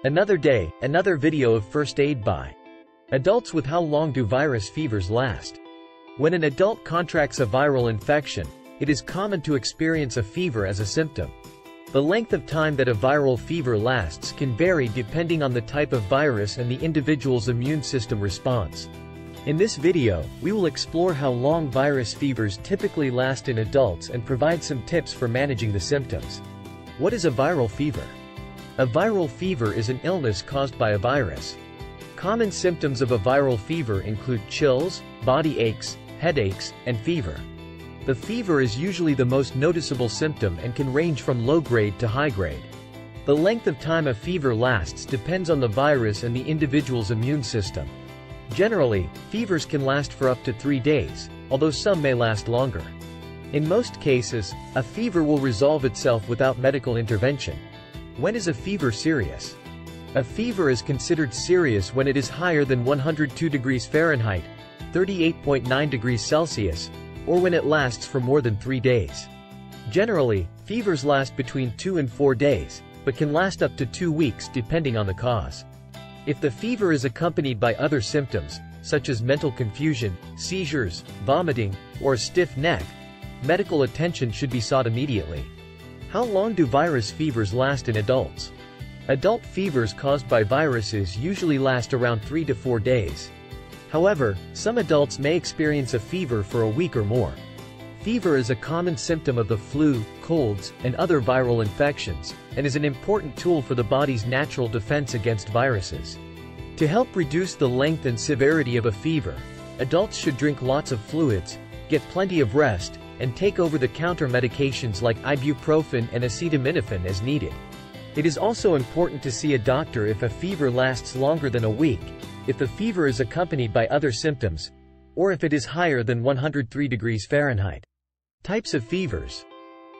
Another day, another video of first aid by adults. With how long do virus fevers last? When an adult contracts a viral infection, it is common to experience a fever as a symptom. The length of time that a viral fever lasts can vary depending on the type of virus and the individual's immune system response. In this video, we will explore how long virus fevers typically last in adults and provide some tips for managing the symptoms. What is a viral fever? A viral fever is an illness caused by a virus. Common symptoms of a viral fever include chills, body aches, headaches, and fever. The fever is usually the most noticeable symptom and can range from low-grade to high-grade. The length of time a fever lasts depends on the virus and the individual's immune system. Generally, fevers can last for up to 3 days, although some may last longer. In most cases, a fever will resolve itself without medical intervention. When is a fever serious? A fever is considered serious when it is higher than 102 degrees Fahrenheit, 38.9 degrees Celsius, or when it lasts for more than 3 days. Generally, fevers last between 2 and 4 days, but can last up to 2 weeks depending on the cause. If the fever is accompanied by other symptoms, such as mental confusion, seizures, vomiting, or a stiff neck, medical attention should be sought immediately. How long do virus fevers last in adults? Adult fevers caused by viruses usually last around 3 to 4 days. However, some adults may experience a fever for a week or more. Fever is a common symptom of the flu, colds, and other viral infections, and is an important tool for the body's natural defense against viruses. To help reduce the length and severity of a fever, adults should drink lots of fluids, get plenty of rest, and take over-the-counter medications like ibuprofen and acetaminophen as needed. It is also important to see a doctor if a fever lasts longer than a week, if the fever is accompanied by other symptoms, or if it is higher than 103 degrees Fahrenheit. Types of fevers.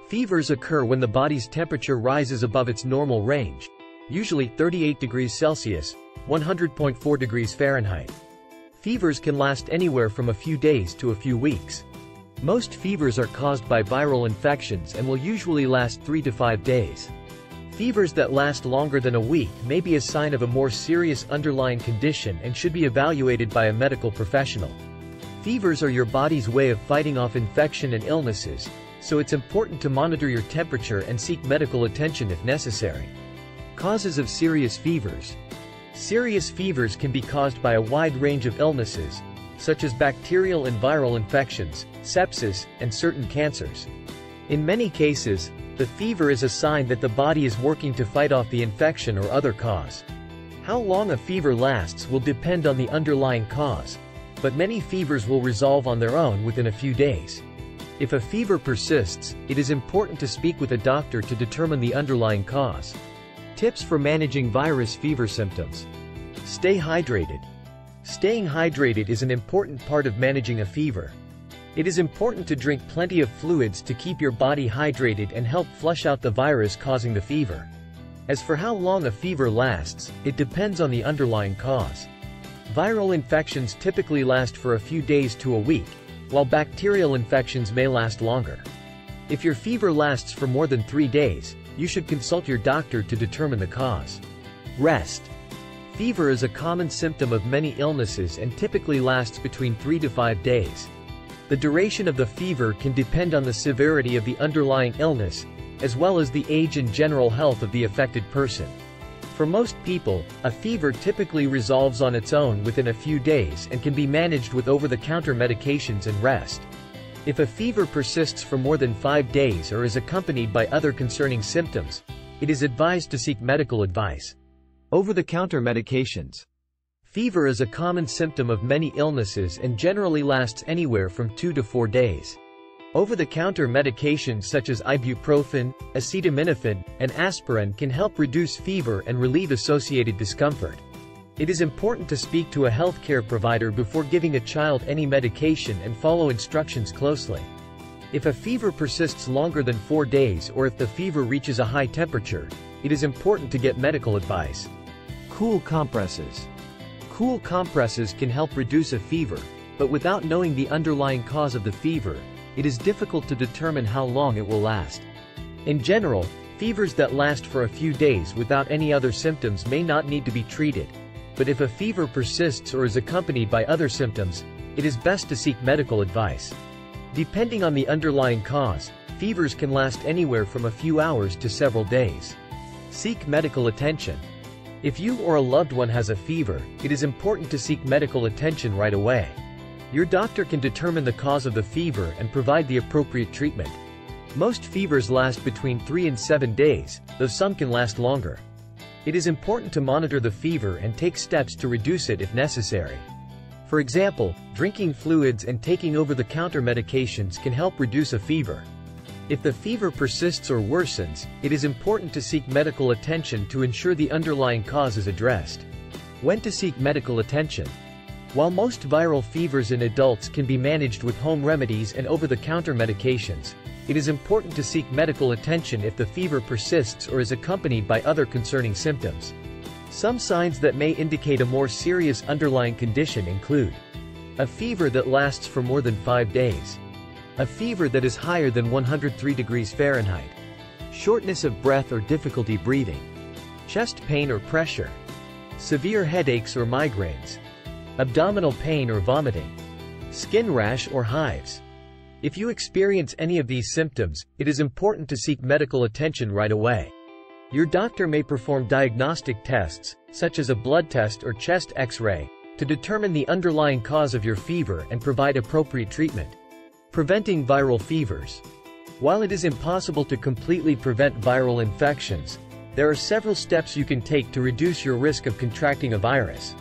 Fevers occur when the body's temperature rises above its normal range, usually 38 degrees Celsius, 100.4 degrees Fahrenheit. Fevers can last anywhere from a few days to a few weeks. Most fevers are caused by viral infections and will usually last 3 to 5 days. Fevers that last longer than a week may be a sign of a more serious underlying condition and should be evaluated by a medical professional. Fevers are your body's way of fighting off infection and illnesses, so it's important to monitor your temperature and seek medical attention if necessary. Causes of serious fevers. Serious fevers can be caused by a wide range of illnesses, such as bacterial and viral infections, sepsis, and certain cancers. In many cases, the fever is a sign that the body is working to fight off the infection or other cause. How long a fever lasts will depend on the underlying cause, but many fevers will resolve on their own within a few days. If a fever persists, it is important to speak with a doctor to determine the underlying cause. Tips for managing virus fever symptoms. Stay hydrated. Staying hydrated is an important part of managing a fever. It is important to drink plenty of fluids to keep your body hydrated and help flush out the virus causing the fever. As for how long a fever lasts, it depends on the underlying cause. Viral infections typically last for a few days to a week, while bacterial infections may last longer. If your fever lasts for more than 3 days, you should consult your doctor to determine the cause. Rest. Fever is a common symptom of many illnesses and typically lasts between 3 to 5 days. The duration of the fever can depend on the severity of the underlying illness, as well as the age and general health of the affected person. For most people, a fever typically resolves on its own within a few days and can be managed with over-the-counter medications and rest. If a fever persists for more than 5 days or is accompanied by other concerning symptoms, it is advised to seek medical advice. Over-the-counter medications. Fever is a common symptom of many illnesses and generally lasts anywhere from 2 to 4 days. Over-the-counter medications such as ibuprofen, acetaminophen, and aspirin can help reduce fever and relieve associated discomfort. It is important to speak to a healthcare provider before giving a child any medication and follow instructions closely. If a fever persists longer than 4 days or if the fever reaches a high temperature, it is important to get medical advice. Cool compresses. Cool compresses can help reduce a fever, but without knowing the underlying cause of the fever, it is difficult to determine how long it will last. In general, Fevers that last for a few days without any other symptoms may not need to be treated, but if a fever persists or is accompanied by other symptoms, it is best to seek medical advice. Depending on the underlying cause, fevers can last anywhere from a few hours to several days. Seek medical attention. If you or a loved one has a fever, it is important to seek medical attention right away. Your doctor can determine the cause of the fever and provide the appropriate treatment. Most fevers last between 3 and 7 days, though some can last longer. It is important to monitor the fever and take steps to reduce it if necessary. For example, drinking fluids and taking over-the-counter medications can help reduce a fever. If the fever persists or worsens, it is important to seek medical attention to ensure the underlying cause is addressed. When to seek medical attention? While most viral fevers in adults can be managed with home remedies and over-the-counter medications, it is important to seek medical attention if the fever persists or is accompanied by other concerning symptoms. Some signs that may indicate a more serious underlying condition include a fever that lasts for more than 5 days, a fever that is higher than 103 degrees Fahrenheit, shortness of breath or difficulty breathing, chest pain or pressure, severe headaches or migraines, abdominal pain or vomiting, skin rash or hives. If you experience any of these symptoms, it is important to seek medical attention right away. Your doctor may perform diagnostic tests, such as a blood test or chest X-ray, to determine the underlying cause of your fever and provide appropriate treatment. Preventing viral fevers. While it is impossible to completely prevent viral infections, there are several steps you can take to reduce your risk of contracting a virus.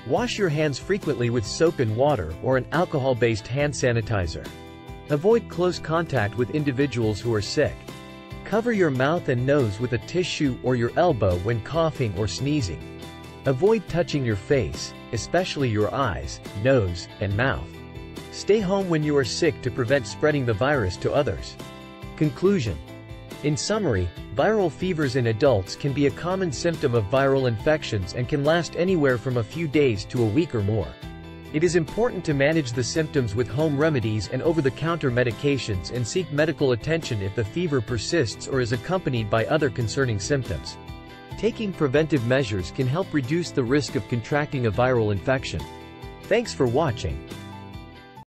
Wash your hands frequently with soap and water or an alcohol-based hand sanitizer. Avoid close contact with individuals who are sick. Cover your mouth and nose with a tissue or your elbow when coughing or sneezing. Avoid touching your face, especially your eyes, nose, and mouth. Stay home when you are sick to prevent spreading the virus to others. Conclusion. In summary, viral fevers in adults can be a common symptom of viral infections and can last anywhere from a few days to a week or more. It is important to manage the symptoms with home remedies and over-the-counter medications and seek medical attention if the fever persists or is accompanied by other concerning symptoms. Taking preventive measures can help reduce the risk of contracting a viral infection. Thanks for watching.